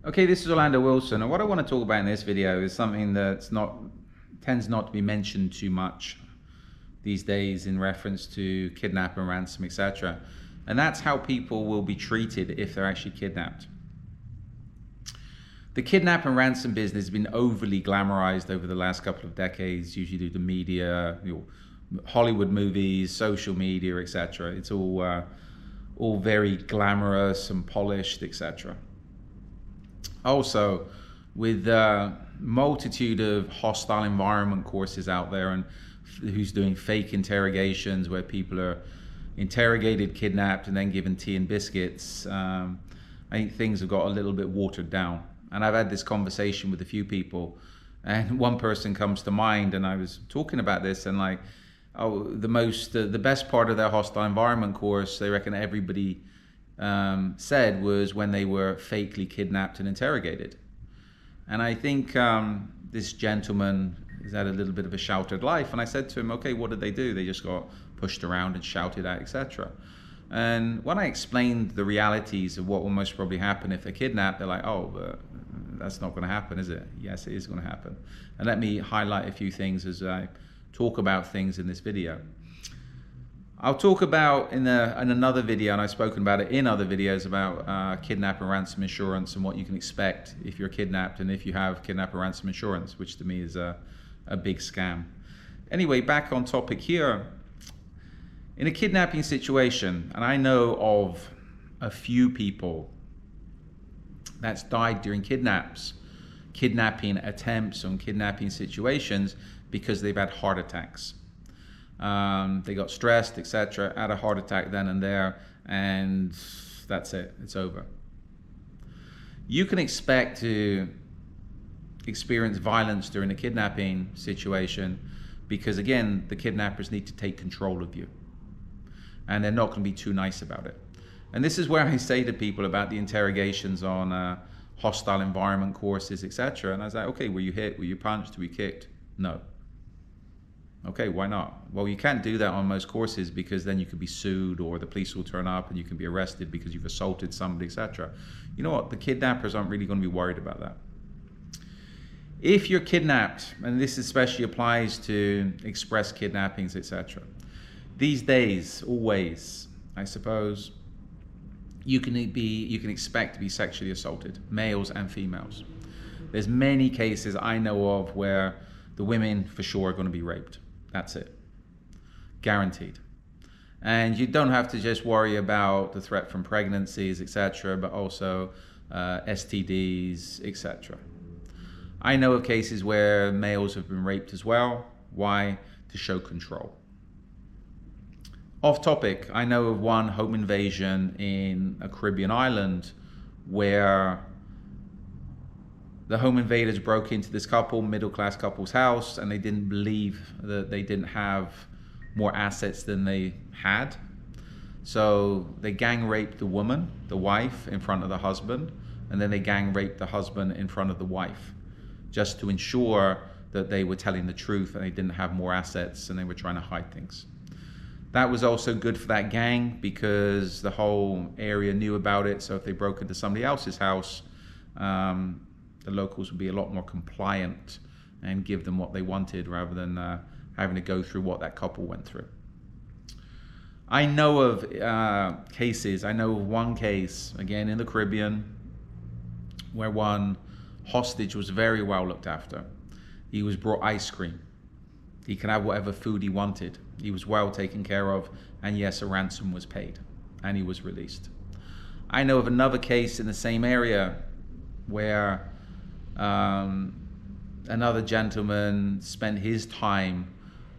Okay, this is Orlando Wilson, and what I want to talk about in this video is something tends not to be mentioned too much these days in reference to kidnap and ransom, etc. And that's how people will be treated if they're actually kidnapped. The kidnap and ransom business has been overly glamorized over the last couple of decades, usually due to media, Hollywood movies, social media, etc. It's all very glamorous and polished, etc. Also, with a multitude of hostile environment courses out there and who's doing fake interrogations where people are interrogated, kidnapped, and then given tea and biscuits, I think things have got a little bit watered down. And I've had this conversation with a few people, and one person comes to mind, and I was talking about this, and like, oh, the best part of their hostile environment course, they reckon everybody said, was when they were fakely kidnapped and interrogated. And I think this gentleman has had a little bit of a sheltered life, and I said to him, okay, what did they do? They just got pushed around and shouted at, etc. And when I explained the realities of what will most probably happen if they're kidnapped, they're like, oh, but that's not going to happen, is it? Yes, it is going to happen. And let me highlight a few things as I talk about things in this video. I'll talk about in another video, and I've spoken about it in other videos, about kidnap and ransom insurance and what you can expect if you're kidnapped and if you have kidnap and ransom insurance, which to me is a big scam. Anyway, back on topic here. In a kidnapping situation, and I know of a few people that's died during kidnapping attempts and kidnapping situations because they've had heart attacks. They got stressed, etc., had a heart attack then and there, and that's it, it's over. You can expect to experience violence during a kidnapping situation because, again, the kidnappers need to take control of you, and they're not going to be too nice about it. And this is where I say to people about the interrogations on hostile environment courses, etc. And I was like, okay, were you hit? Were you punched? Were you kicked? No. Okay, why not? Well, you can't do that on most courses because then you could be sued, or the police will turn up and you can be arrested because you've assaulted somebody, etc. You know what? The kidnappers aren't really going to be worried about that. If you're kidnapped, and this especially applies to express kidnappings, etc. These days, always, I suppose, you can expect to be sexually assaulted, males and females. There's many cases I know of where the women for sure are going to be raped. That's it. Guaranteed. And you don't have to just worry about the threat from pregnancies, etc., but also STDs, etc. I know of cases where males have been raped as well. Why? To show control. Off topic, I know of one home invasion in a Caribbean island where the home invaders broke into this middle-class couple's house, and they didn't believe that they didn't have more assets than they had. So they gang raped the woman, the wife, in front of the husband, and then they gang raped the husband in front of the wife, just to ensure that they were telling the truth and they didn't have more assets and they were trying to hide things. That was also good for that gang because the whole area knew about it. So if they broke into somebody else's house, the locals would be a lot more compliant and give them what they wanted rather than having to go through what that couple went through. I know of cases, I know of one case, again in the Caribbean, where one hostage was very well looked after. He was brought ice cream. He could have whatever food he wanted. He was well taken care of, and yes, a ransom was paid, and he was released. I know of another case in the same area where another gentleman spent his time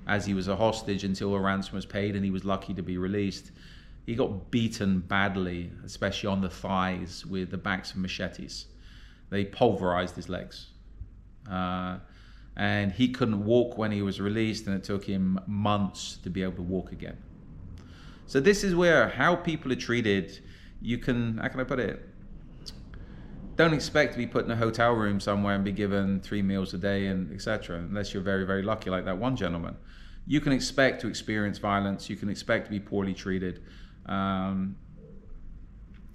as he was a hostage until a ransom was paid, and he was lucky to be released. He got beaten badly, especially on the thighs, with the backs of machetes. They pulverized his legs. And he couldn't walk when he was released, and it took him months to be able to walk again. So this is where how people are treated, you can, how can I put it? Don't expect to be put in a hotel room somewhere and be given 3 meals a day and etc. unless you're very, very lucky like that one gentleman. You can expect to experience violence. You can expect to be poorly treated. And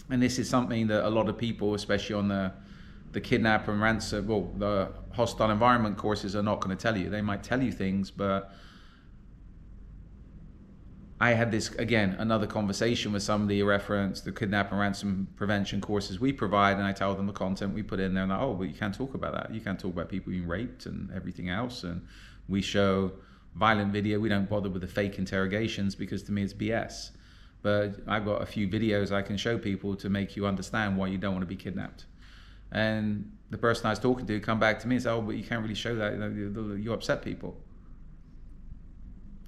this is something that a lot of people, especially on the The kidnap and ransom, well, the hostile environment courses are not going to tell you. They might tell you things, but I had this, again, another conversation with somebody who referenced the kidnap and ransom prevention courses we provide, and I tell them the content we put in there, and oh, but you can't talk about that. You can't talk about people being raped and everything else. And we show violent video. We don't bother with the fake interrogations because to me it's BS. But I've got a few videos I can show people to make you understand why you don't want to be kidnapped. And the person I was talking to come back to me and say, oh, but you can't really show that, you upset people.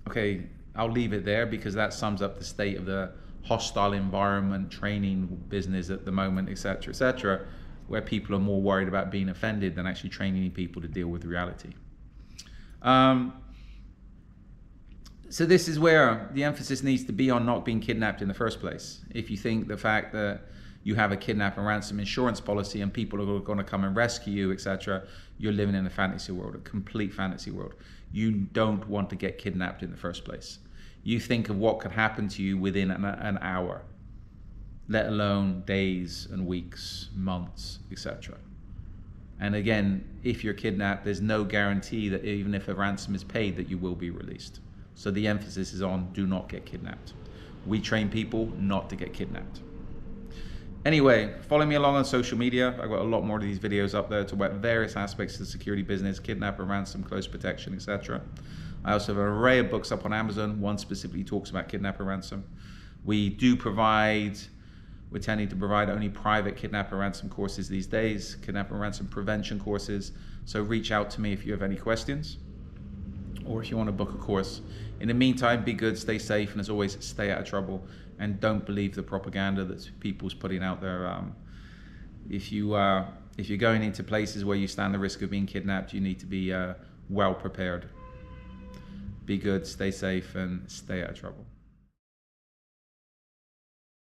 Okay, I'll leave it there because that sums up the state of the hostile environment training business at the moment, et cetera, where people are more worried about being offended than actually training people to deal with reality. So this is where the emphasis needs to be on not being kidnapped in the first place. If you think the fact that you have a kidnap and ransom insurance policy and people are going to come and rescue you, etc., you're living in a fantasy world, a complete fantasy world. You don't want to get kidnapped in the first place. You think of what could happen to you within an hour, let alone days and weeks, months, etc. And again, if you're kidnapped, there's no guarantee that even if a ransom is paid that you will be released. So the emphasis is on do not get kidnapped. We train people not to get kidnapped. Anyway, follow me along on social media. I've got a lot more of these videos up there to about various aspects of the security business, kidnap and ransom, close protection, etc. I also have an array of books up on Amazon. One specifically talks about kidnap and ransom. We're tending to provide only private kidnap and ransom courses these days, kidnap and ransom prevention courses. So reach out to me if you have any questions or if you want to book a course. In the meantime, be good, stay safe, and as always, stay out of trouble. And don't believe the propaganda that people's putting out there. If you're going into places where you stand the risk of being kidnapped, you need to be well prepared. Be good, stay safe, and stay out of trouble.